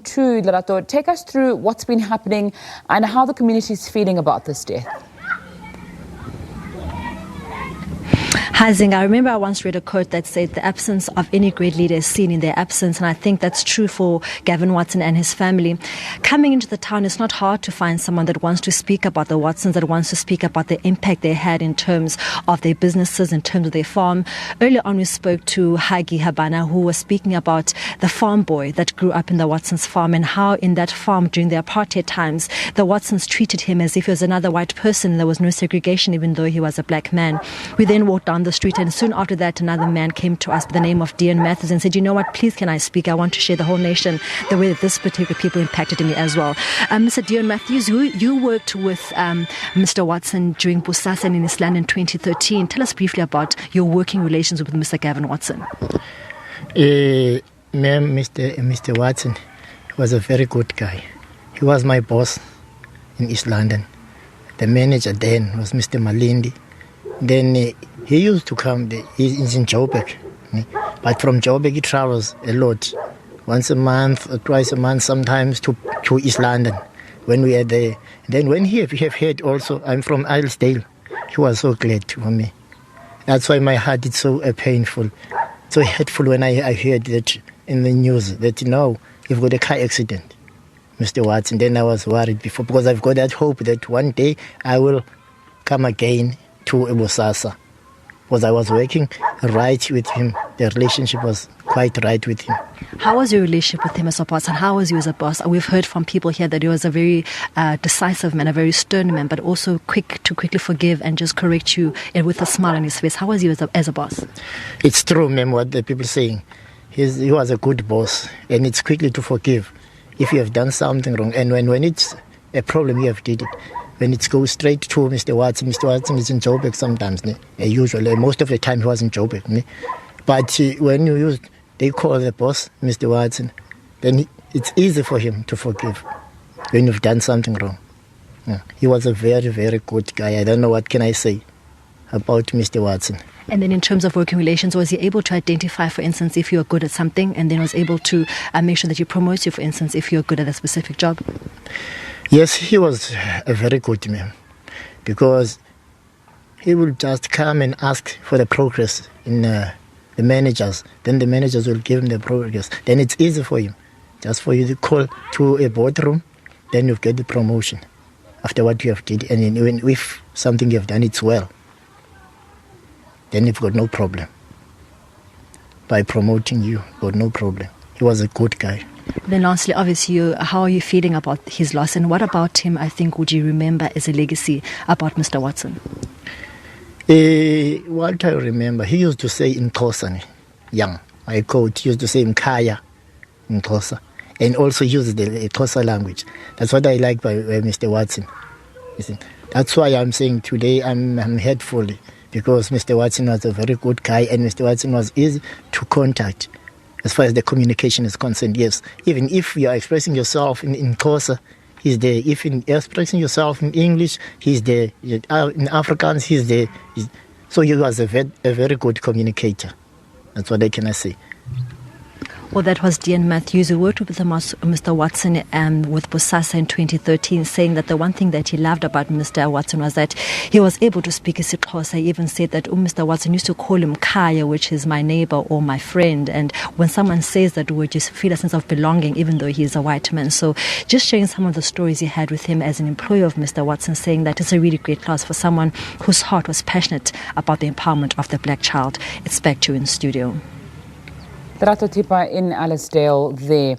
True, Lerato, take us through what's been happening and how the community is feeling about this death. Hi Zinga, I remember I once read a quote that said the absence of any great leader is seen in their absence, and I think that's true for Gavin Watson and his family. Coming into the town, it's not hard to find someone that wants to speak about the Watsons, that wants to speak about the impact they had in terms of their businesses, in terms of their farm. Earlier on we spoke to Hagi Habana, who was speaking about the farm boy that grew up in the Watsons farm and how in that farm during the apartheid times the Watsons treated him as if he was another white person. There was no segregation even though he was a black man. We then walked down the street, and soon after that another man came to us by the name of Dion Matthews and said, you know what, please can I speak? I want to share the whole nation the way that this particular people impacted me as well. Mr. Dion Matthews, you worked with Mr. Watson during Bosasa in East London in 2013. Tell us briefly about your working relations with Mr. Gavin Watson. Mr. Watson was a very good guy. He was my boss in East London. The manager then was Mr. Malindi. Then he used to come, he's in Joburg, but from Joburg he travels a lot, once a month or twice a month sometimes to East London when we are there. Then when we have heard also, I'm from Alicedale, he was so glad for me. That's why my heart is so painful, so hurtful when I heard that in the news that you've got a car accident, Mr. Watson. Then I was worried before, because I've got that hope that one day I will come again to Bosasa, because I was working right with him. The relationship was quite right with him. How was your relationship with him as a boss, and how was you as a boss? We've heard from people here that he was a very decisive man, a very stern man, but also quick to quickly forgive and just correct you, and with a smile on his face. How was you as a boss? It's true, ma'am, what the people are saying. He was a good boss, and it's quickly to forgive if you have done something wrong. And when it's a problem, you have did it. When it goes straight to Mr. Watson is in Joburg sometimes, usually, most of the time he was in Joburg. But when they call the boss, Mr. Watson, then it's easy for him to forgive when you've done something wrong. Yeah. He was a very, very good guy. I don't know what can I say about Mr. Watson. And then in terms of working relations, was he able to identify, for instance, if you are good at something, and then was able to make sure that he promotes you, for instance, if you're good at a specific job? Yes, he was a very good man, because he will just come and ask for the progress in the managers. Then the managers will give him the progress. Then it's easy for him, just for you to call to a boardroom, then you get the promotion after what you have did. And even if something you have done it's well, then you've got no problem. By promoting you, got no problem. He was a good guy. Then lastly, obviously, how are you feeling about his loss, and what about him, I think, would you remember as a legacy about Mr. Watson? What I remember, he used to say in Xhosa, young, my coach used to say Mkhaya in Xhosa, and also use the Xhosa language. That's what I like by Mr. Watson. That's why I'm saying today I'm hurtful, because Mr. Watson was a very good guy, and Mr. Watson was easy to contact. As far as the communication is concerned, yes. Even if you are expressing yourself in Xhosa, he's there. If you're expressing yourself in English, he's there. In Afrikaans, he's there. So he was a very good communicator. That's what I can say. Well, that was Dion Matthews, who worked with Mr. Watson with Bosasa in 2013, saying that the one thing that he loved about Mr. Watson was that he was able to speak isiXhosa. He even said that Mr. Watson used to call him Kaya, which is my neighbor or my friend. And when someone says that, we just feel a sense of belonging, even though he is a white man. So just sharing some of the stories he had with him as an employee of Mr. Watson, saying that it's a really great loss for someone whose heart was passionate about the empowerment of the black child. It's back to you in studio. Lerato Thipa in Alicedale there.